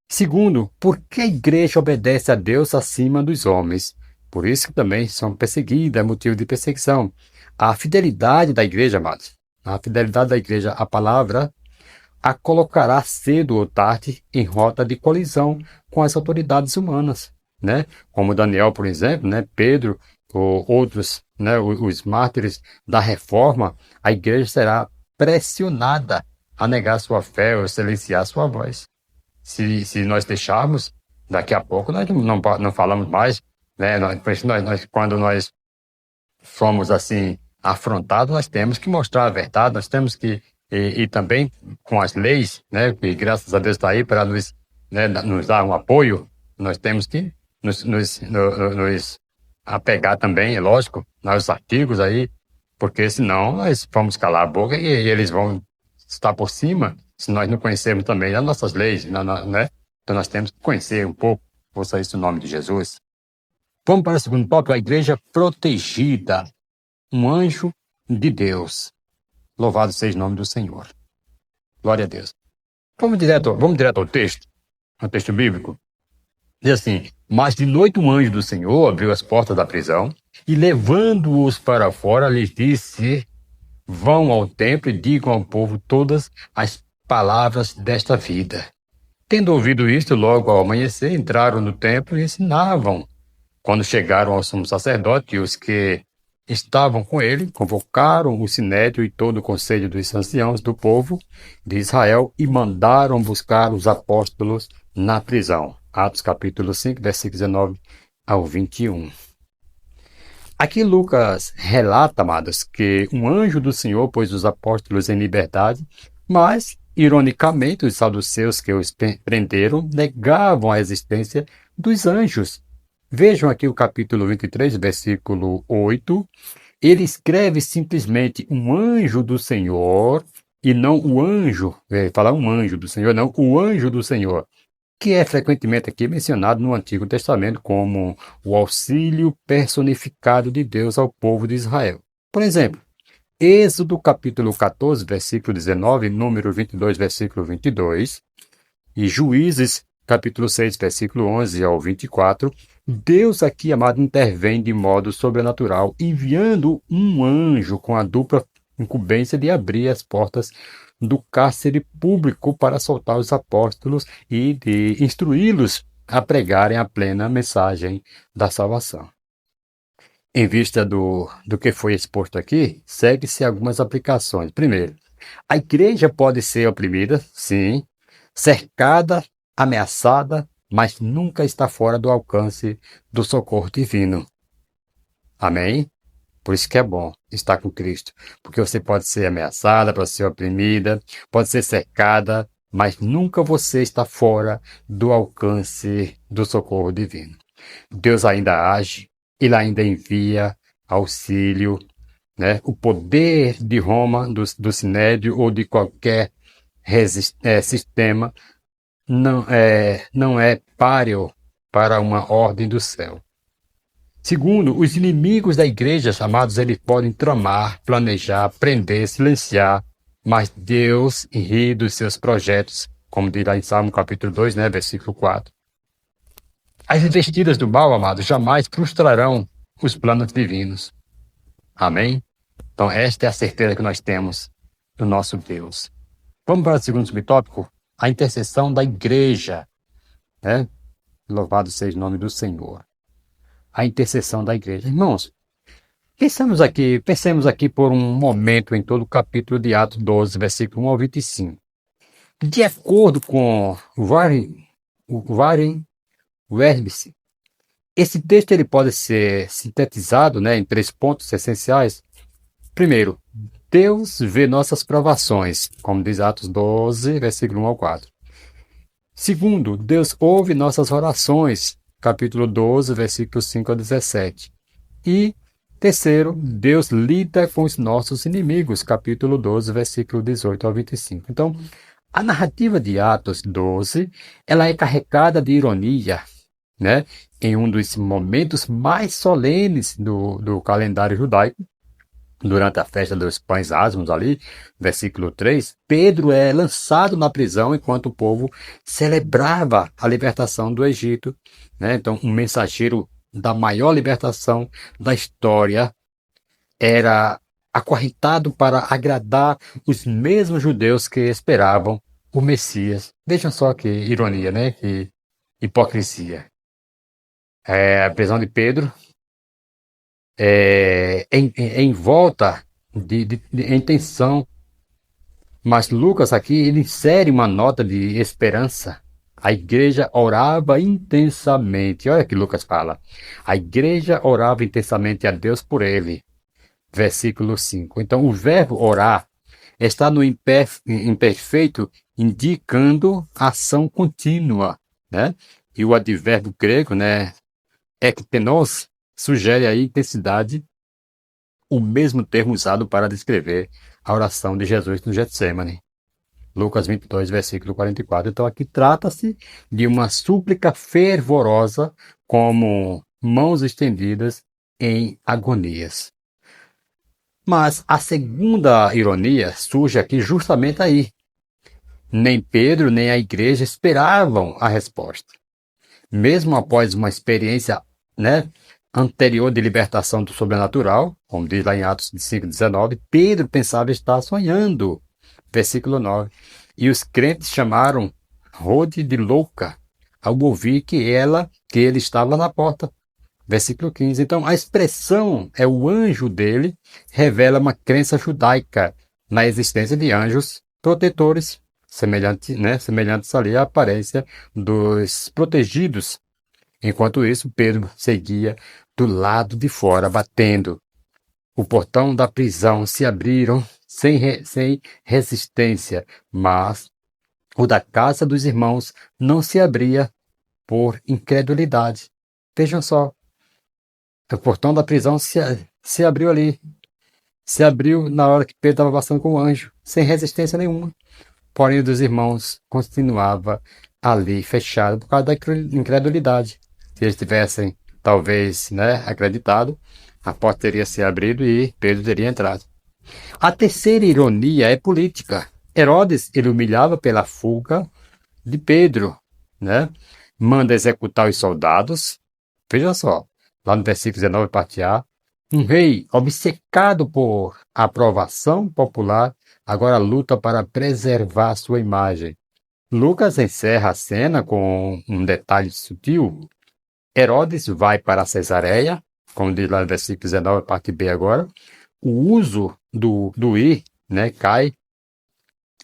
Segundo, por que a igreja obedece a Deus acima dos homens? Por isso que também são perseguidas, é motivo de perseguição. A fidelidade da igreja, amados, a fidelidade da igreja, a palavra a colocará cedo ou tarde em rota de colisão com as autoridades humanas, né? Como Daniel, por exemplo, né? Pedro, ou outros, né? Os mártires da reforma, a igreja será pressionada a negar sua fé ou silenciar sua voz. Se nós deixarmos, daqui a pouco nós não falamos mais, né? Quando nós somos assim afrontados, nós temos que mostrar a verdade, nós temos que e também com as leis, né, que graças a Deus está aí para nos, né, nos dar um apoio, nós temos que nos apegar também, é lógico, aos artigos aí, porque senão nós vamos calar a boca e eles vão estar por cima, se nós não conhecermos também as nossas leis, né? Então nós temos que conhecer um pouco, ouça isso no nome de Jesus. Vamos para o segundo tópico, a igreja protegida, um anjo de Deus. Louvado seja o nome do Senhor. Glória a Deus. Vamos direto ao texto, ao texto bíblico. Diz assim: mas de noite um anjo do Senhor abriu as portas da prisão e, levando-os para fora, lhes disse: vão ao templo e digam ao povo todas as palavras desta vida. Tendo ouvido isto, logo ao amanhecer, entraram no templo e ensinavam. Quando chegaram ao sumo sacerdote, os que estavam com ele convocaram o sinédrio e todo o conselho dos anciãos do povo de Israel e mandaram buscar os apóstolos na prisão. Atos capítulo 5, versículos 19 ao 21. Aqui Lucas relata, amados, que um anjo do Senhor pôs os apóstolos em liberdade, mas, ironicamente, os saduceus que os prenderam negavam a existência dos anjos. Vejam aqui o capítulo 23, versículo 8. Ele escreve simplesmente um anjo do Senhor e não o anjo, falar um anjo do Senhor, não o anjo do Senhor, que é frequentemente aqui mencionado no Antigo Testamento como o auxílio personificado de Deus ao povo de Israel. Por exemplo, Êxodo capítulo 14, versículo 19, número 22, versículo 22, e Juízes capítulo 6, versículo 11 ao 24, Deus aqui, amado, intervém de modo sobrenatural, enviando um anjo com a dupla incumbência de abrir as portas do cárcere público para soltar os apóstolos e de instruí-los a pregarem a plena mensagem da salvação. Em vista do que foi exposto aqui, segue-se algumas aplicações. Primeiro, a igreja pode ser oprimida, sim, cercada, ameaçada, mas nunca está fora do alcance do socorro divino. Amém? Por isso que é bom estar com Cristo, porque você pode ser ameaçada, pode ser oprimida, pode ser cercada, mas nunca você está fora do alcance do socorro divino. Deus ainda age, Ele ainda envia auxílio, né? O poder de Roma, do Sinédrio ou de qualquer sistema não é páreo para uma ordem do céu. Segundo, os inimigos da igreja, chamados, eles podem tramar, planejar, prender, silenciar, mas Deus ri dos seus projetos, como diz lá em Salmo capítulo 2, né, versículo 4. As investidas do mal, amados, jamais frustrarão os planos divinos. Amém? Então, esta é a certeza que nós temos do nosso Deus. Vamos para o segundo subtópico, a intercessão da igreja, né? Louvado seja o nome do Senhor. A intercessão da igreja. Irmãos, pensemos aqui por um momento em todo o capítulo de Atos 12, versículo 1 ao 25. De acordo com Warren Wiersbe, esse texto ele pode ser sintetizado, né, em 3 pontos essenciais. Primeiro, Deus vê nossas provações, como diz Atos 12, versículo 1 ao 4. Segundo, Deus ouve nossas orações, capítulo 12, versículos 5 a 17. E terceiro, Deus lida com os nossos inimigos, capítulo 12, versículo 18 ao 25. Então, a narrativa de Atos 12, ela é carregada de ironia, né? Em um dos momentos mais solenes do calendário judaico, durante a festa dos pães asmos ali, versículo 3, Pedro é lançado na prisão enquanto o povo celebrava a libertação do Egito, né? Então, um mensageiro da maior libertação da história era acorrentado para agradar os mesmos judeus que esperavam o Messias. Vejam só que ironia, né? Que hipocrisia. A prisão de Pedro em volta em tensão. Mas Lucas aqui ele insere uma nota de esperança. A igreja orava intensamente. Olha que Lucas fala. A igreja orava intensamente a Deus por ele. Versículo 5. Então, o verbo orar está no imperfeito, indicando ação contínua, né? E o advérbio grego, né, ektenos, sugere a intensidade, o mesmo termo usado para descrever a oração de Jesus no Getsêmani. Lucas 22, versículo 44. Então, aqui trata-se de uma súplica fervorosa, como mãos estendidas em agonias. Mas a segunda ironia surge aqui justamente aí. Nem Pedro nem a igreja esperavam a resposta. Mesmo após uma experiência, né, anterior de libertação do sobrenatural, como diz lá em Atos 5,19, Pedro pensava estar sonhando. Versículo 9. E os crentes chamaram Rode de louca ao ouvir que ele estava na porta. Versículo 15. Então, a expressão é o anjo dele, revela uma crença judaica na existência de anjos protetores, semelhantes ali à aparência dos protegidos. Enquanto isso, Pedro seguia do lado de fora, batendo. O portão da prisão se abriram sem resistência, mas o da casa dos irmãos não se abria por incredulidade. Vejam só, o portão da prisão se abriu ali. Se abriu na hora que Pedro estava passando com o anjo, sem resistência nenhuma. Porém, o dos irmãos continuava ali fechado por causa da incredulidade. Se eles tivessem, talvez, acreditado, a porta teria se abrido e Pedro teria entrado. A terceira ironia é política. Herodes, ele humilhava pela fuga de Pedro, Manda executar os soldados. Veja só, lá no versículo 19, parte A, um rei obcecado por aprovação popular, agora luta para preservar sua imagem. Lucas encerra a cena com um detalhe sutil. Herodes vai para Cesareia, como diz lá no versículo 19, parte B agora. O uso do ir, cai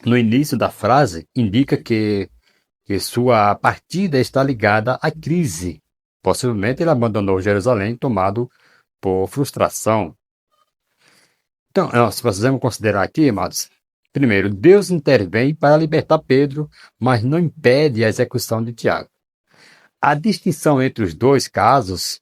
no início da frase, indica que sua partida está ligada à crise. Possivelmente ele abandonou Jerusalém tomado por frustração. Então, nós precisamos considerar aqui, amados, primeiro, Deus intervém para libertar Pedro, mas não impede a execução de Tiago. A distinção entre os dois casos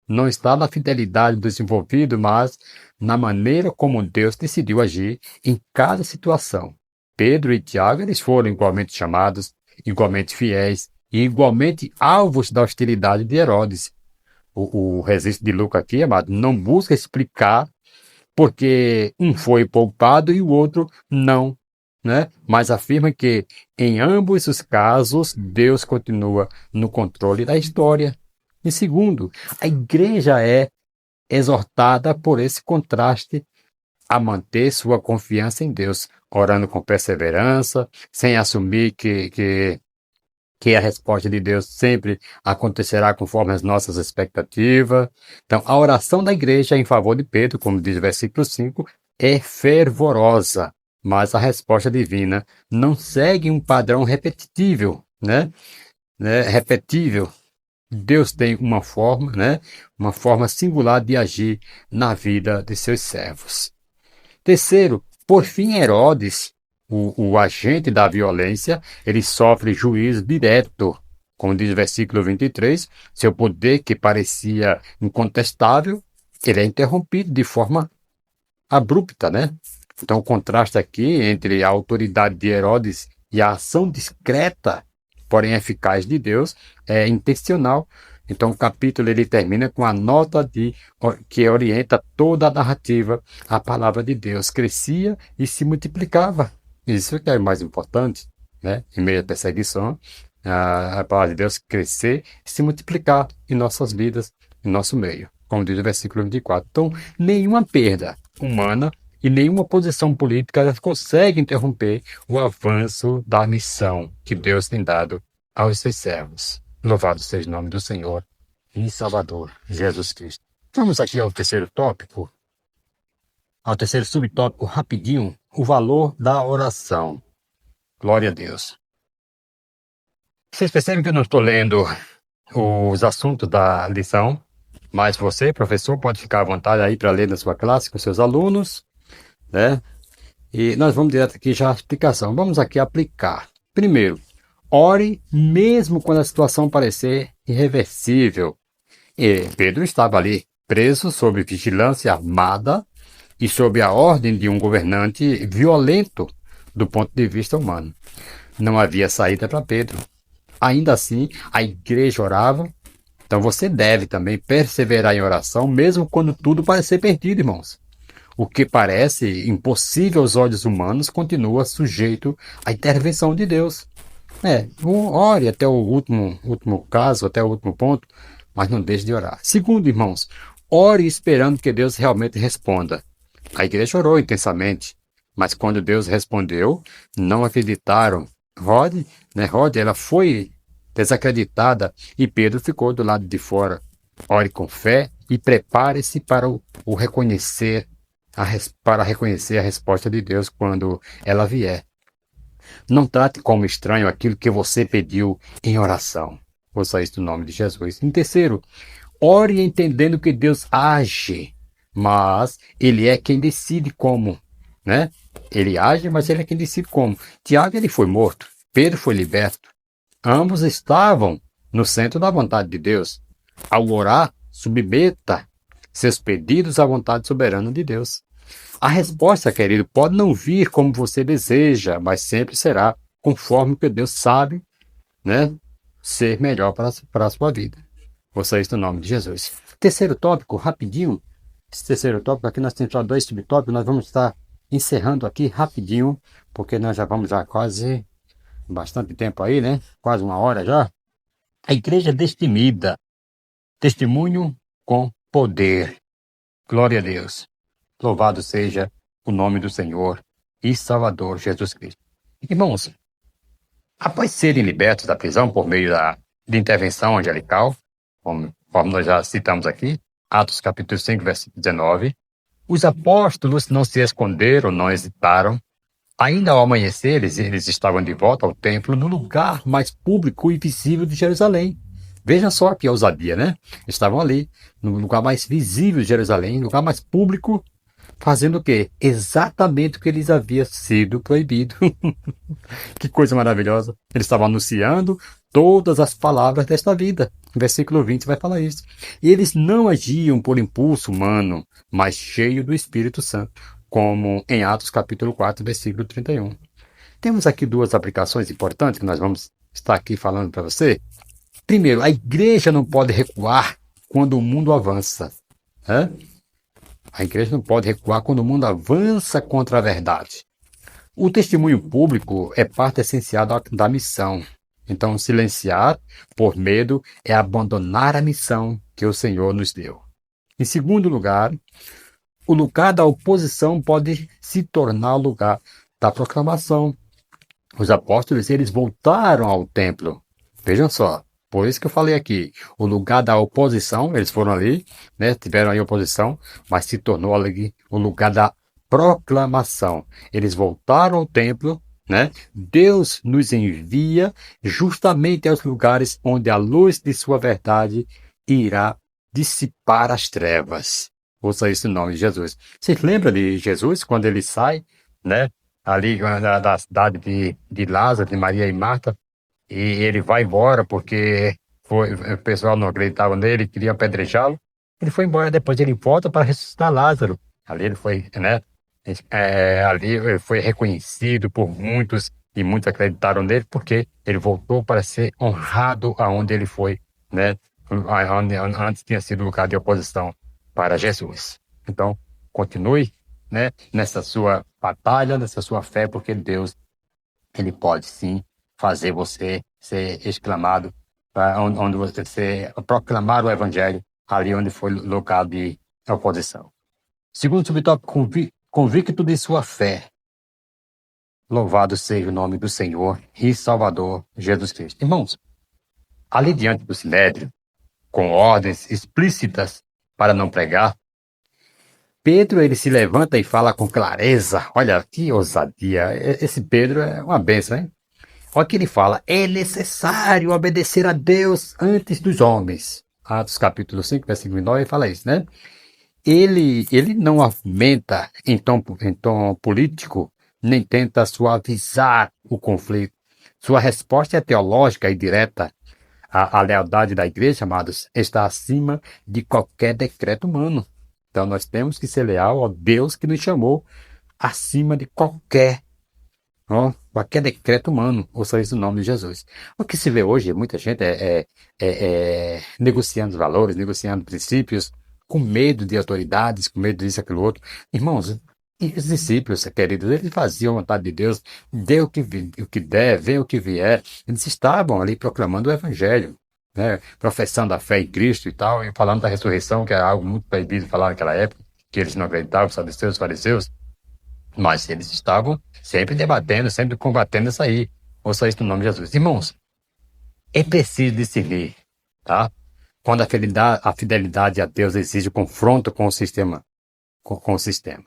não está na fidelidade dos envolvidos, mas na maneira como Deus decidiu agir em cada situação. Pedro e Tiago, eles foram igualmente chamados, igualmente fiéis e igualmente alvos da hostilidade de Herodes. O registro de Lucas aqui, amado, não busca explicar porque um foi poupado e o outro não, Mas afirma que em ambos os casos Deus continua no controle da história. E segundo, a igreja é exortada por esse contraste a manter sua confiança em Deus, orando com perseverança, sem assumir que a resposta de Deus sempre acontecerá conforme as nossas expectativas. Então, a oração da igreja em favor de Pedro, como diz o versículo 5, é fervorosa, mas a resposta divina não segue um padrão repetível, repetível. Deus tem uma forma, uma forma singular de agir na vida de seus servos. Terceiro, por fim, Herodes, o agente da violência, ele sofre juízo direto. Como diz o versículo 23, seu poder que parecia incontestável, ele é interrompido de forma abrupta, Então, o contraste aqui entre a autoridade de Herodes e a ação discreta, porém eficaz de Deus, é intencional. Então, o capítulo ele termina com a nota que orienta toda a narrativa. A palavra de Deus crescia e se multiplicava. Isso que é o mais importante, Em meio à perseguição, a palavra de Deus crescer e se multiplicar em nossas vidas. em nosso meio, como diz o versículo 24. Então, nenhuma perda humana e nenhuma posição política consegue interromper o avanço da missão que Deus tem dado aos seus servos. Louvado seja o nome do Senhor e Salvador, Jesus Cristo. Vamos aqui ao terceiro tópico, ao terceiro subtópico, rapidinho, o valor da oração. Glória a Deus. Vocês percebem que eu não estou lendo os assuntos da lição, mas você, professor, pode ficar à vontade aí para ler na sua classe com seus alunos, né? E nós vamos direto aqui já à explicação. Vamos aqui aplicar. Primeiro, ore mesmo quando a situação parecer irreversível. E Pedro estava ali, preso sob vigilância armada e sob a ordem de um governante violento do ponto de vista humano. Não havia saída para Pedro. Ainda assim, a igreja orava. Então você deve também perseverar em oração, mesmo quando tudo parecer perdido, irmãos. O que parece impossível aos olhos humanos continua sujeito à intervenção de Deus. Ore até o último caso, até o último ponto, mas não deixe de orar. Segundo, irmãos, ore esperando que Deus realmente responda. A igreja orou intensamente, mas quando Deus respondeu, não acreditaram. Rode, ela foi desacreditada e Pedro ficou do lado de fora. Ore com fé e prepare-se para reconhecer, para reconhecer a resposta de Deus quando ela vier. Não trate como estranho aquilo que você pediu em oração. Ouça isso no nome de Jesus. Em terceiro, ore entendendo que Deus age, mas Ele é quem decide como, né? Ele age, mas Ele é quem decide como. Tiago, ele foi morto. Pedro foi liberto. Ambos estavam no centro da vontade de Deus. Ao orar, submeta seus pedidos à vontade soberana de Deus. A resposta, querido, pode não vir como você deseja, mas sempre será conforme o que Deus sabe, né, ser melhor para a sua vida. Ouça isso no nome de Jesus. Terceiro tópico, rapidinho. Esse terceiro tópico aqui nós temos só 2 subtópicos, nós vamos estar encerrando aqui rapidinho, porque nós já vamos já quase bastante tempo aí, né? Quase 1 hora já. A igreja destemida. Testemunho com poder. Glória a Deus. Louvado seja o nome do Senhor e Salvador Jesus Cristo. Irmãos, após serem libertos da prisão por meio de intervenção angelical, como nós já citamos aqui, Atos capítulo 5, versículo 19, os apóstolos não se esconderam, não hesitaram. Ainda ao amanhecer, eles estavam de volta ao templo, no lugar mais público e visível de Jerusalém. Veja só que ousadia, né? Estavam ali, no lugar mais visível de Jerusalém, no lugar mais público, fazendo o quê? Exatamente o que lhes havia sido proibido. Que coisa maravilhosa. Eles estavam anunciando todas as palavras desta vida. Versículo 20 vai falar isso. E eles não agiam por impulso humano, mas cheio do Espírito Santo, como em Atos capítulo 4, versículo 31. Temos aqui 2 aplicações importantes que nós vamos estar aqui falando para você. Primeiro, a igreja não pode recuar quando o mundo avança. A igreja não pode recuar quando o mundo avança contra a verdade. O testemunho público é parte essencial da missão. Então, silenciar por medo é abandonar a missão que o Senhor nos deu. Em segundo lugar, o lugar da oposição pode se tornar o lugar da proclamação. Os apóstolos, eles voltaram ao templo. Vejam só, por isso que eu falei aqui, o lugar da oposição, eles foram ali, né, tiveram aí oposição, mas se tornou ali o lugar da proclamação. Eles voltaram ao templo, né? Deus nos envia justamente aos lugares onde a luz de sua verdade irá dissipar as trevas. Ouça isso em nome de Jesus. Vocês lembram de Jesus quando ele sai, né? Ali da cidade de Lázaro, de Maria e Marta, e ele vai embora porque o pessoal não acreditava nele, queria apedrejá-lo. Ele foi embora, depois ele volta para ressuscitar Lázaro. Ali ele foi, né? Ali ele foi reconhecido por muitos e muitos acreditaram nele porque ele voltou para ser honrado aonde ele foi, né? Antes tinha sido lugar de oposição para Jesus. Então, continue, né, nessa sua batalha, nessa sua fé, porque Deus, ele pode sim fazer você ser exclamado, onde você proclamar o evangelho ali onde foi local de oposição. Segundo subtópico, convicto de sua fé. Louvado seja o nome do Senhor e Salvador Jesus Cristo. Irmãos, ali diante do Sinédrio, com ordens explícitas para não pregar, Pedro ele se levanta e fala com clareza. Olha que ousadia. Esse Pedro é uma bênção, hein? Olha o que ele fala. É necessário obedecer a Deus antes dos homens. Atos capítulo 5, versículo 9, ele fala isso, né? Ele não argumenta em tom político, nem tenta suavizar o conflito. Sua resposta é teológica e direta. A lealdade da igreja, amados, está acima de qualquer decreto humano. Então nós temos que ser leal ao Deus que nos chamou acima de qualquer decreto humano, ou seja, o nome de Jesus. O que se vê hoje, muita gente negociando os valores, negociando princípios, com medo de autoridades, com medo disso, aquilo outro. Irmãos, e os discípulos, queridos, eles faziam a vontade de Deus, dê o que der, venha o que vier. Eles estavam ali proclamando o Evangelho, né? Professando a fé em Cristo e tal, e falando da ressurreição, que era algo muito proibido falar naquela época, que eles não acreditavam, os fariseus, mas eles estavam sempre debatendo, sempre combatendo isso aí. Ouça isso no nome de Jesus. Irmãos, é preciso discernir, tá? Quando a fidelidade a Deus exige confronto com o sistema. Com o sistema.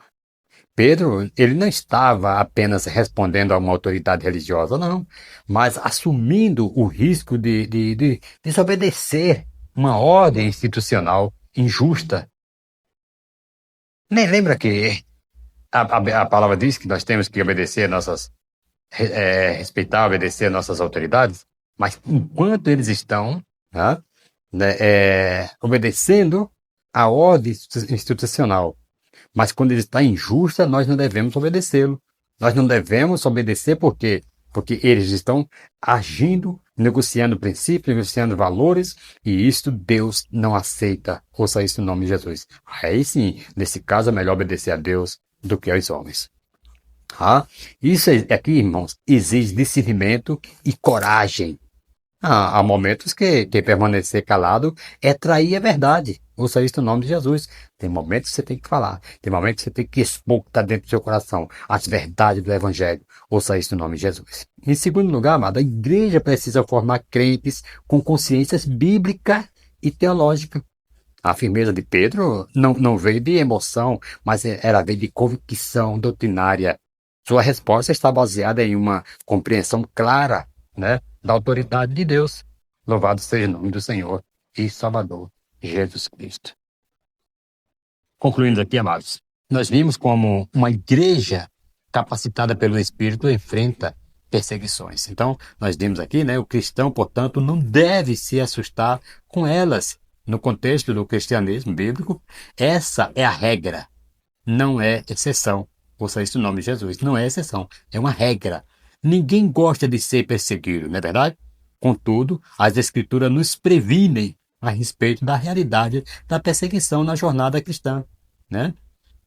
Pedro, ele não estava apenas respondendo a uma autoridade religiosa, não, mas assumindo o risco de desobedecer uma ordem institucional injusta. Nem lembra que a palavra diz que nós temos que obedecer respeitar, obedecer nossas autoridades, mas enquanto eles estão, obedecendo a ordem institucional, mas quando ele está injusta, nós não devemos obedecê-lo. Nós não devemos obedecer por quê? Porque eles estão agindo, negociando princípios, negociando valores, e isto Deus não aceita. Ouça isso no nome de Jesus. Aí sim, nesse caso é melhor obedecer a Deus do que aos homens. Isso aqui, irmãos, exige discernimento e coragem. Há momentos que permanecer calado é trair a verdade. Ouça isso no nome de Jesus. Tem momentos que você tem que falar. Tem momentos que você tem que expor o que está dentro do seu coração. As verdades do Evangelho. Ouça isso no nome de Jesus. Em segundo lugar, amado, a igreja precisa formar crentes com consciências bíblica e teológica. A firmeza de Pedro não veio de emoção, mas ela veio de convicção doutrinária. Sua resposta está baseada em uma compreensão clara, né, da autoridade de Deus. Louvado seja o nome do Senhor e Salvador Jesus Cristo. Concluindo aqui, amados, nós vimos como uma igreja capacitada pelo Espírito enfrenta perseguições. Então, nós vimos aqui, né, o cristão, portanto, não deve se assustar com elas. No contexto do cristianismo bíblico, essa é a regra, não é exceção. Ouça isso no nome de Jesus, não é exceção, é uma regra. Ninguém gosta de ser perseguido, não é verdade? Contudo, as Escrituras nos previnem a respeito da realidade da perseguição na jornada cristã, né?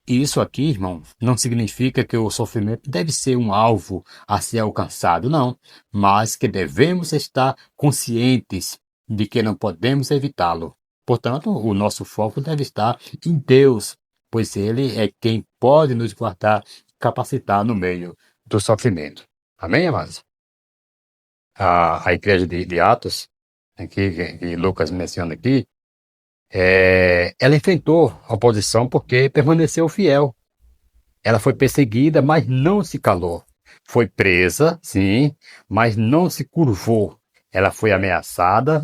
E isso aqui, irmão, não significa que o sofrimento deve ser um alvo a ser alcançado, não, mas que devemos estar conscientes de que não podemos evitá-lo. Portanto, o nosso foco deve estar em Deus, pois Ele é quem pode nos guardar, capacitar no meio do sofrimento. Amém, amados? A igreja de Atos, que Lucas menciona aqui, ela enfrentou a oposição porque permaneceu fiel. Ela foi perseguida, mas não se calou. Foi presa, sim, mas não se curvou. Ela foi ameaçada,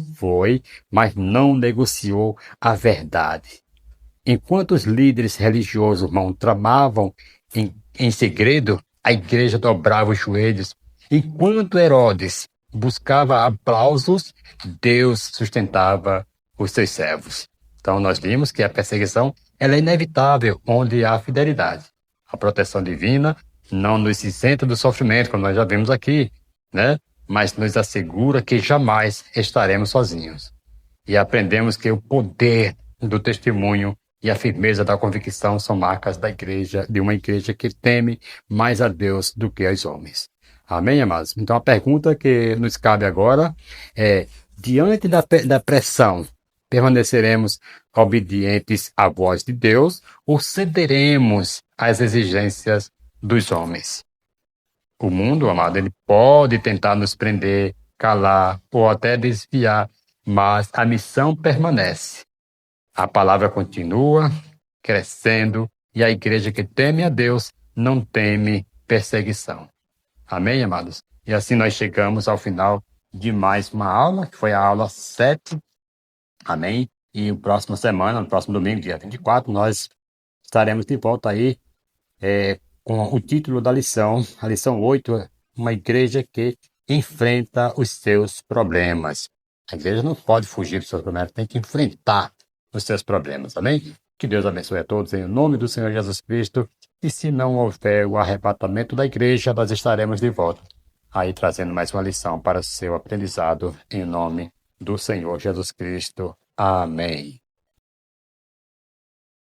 mas não negociou a verdade. Enquanto os líderes religiosos, irmão, tramavam em segredo, a igreja dobrava os joelhos. Enquanto Herodes buscava aplausos, Deus sustentava os seus servos. Então nós vimos que a perseguição ela é inevitável onde há fidelidade. A proteção divina não nos isenta do sofrimento, como nós já vimos aqui, né? Mas nos assegura que jamais estaremos sozinhos. E aprendemos que o poder do testemunho e a firmeza da convicção são marcas da igreja, de uma igreja que teme mais a Deus do que aos homens. Amém, amados? Então a pergunta que nos cabe agora é, diante da pressão Permaneceremos obedientes à voz de Deus ou cederemos às exigências dos homens? O mundo, amado, ele pode tentar nos prender, calar ou até desviar, mas a missão permanece. A palavra continua crescendo e a igreja que teme a Deus não teme perseguição. Amém, amados? E assim nós chegamos ao final de mais uma aula, que foi a aula 7. Amém? E na próxima semana, no próximo domingo, dia 24, nós estaremos de volta aí com o título da lição, a lição 8, uma igreja que enfrenta os seus problemas. A igreja não pode fugir dos seus problemas, tem que enfrentar os seus problemas, amém? Que Deus abençoe a todos em nome do Senhor Jesus Cristo. E se não houver o arrebatamento da igreja, nós estaremos de volta aí trazendo mais uma lição para o seu aprendizado em nome do Senhor Jesus Cristo. Amém.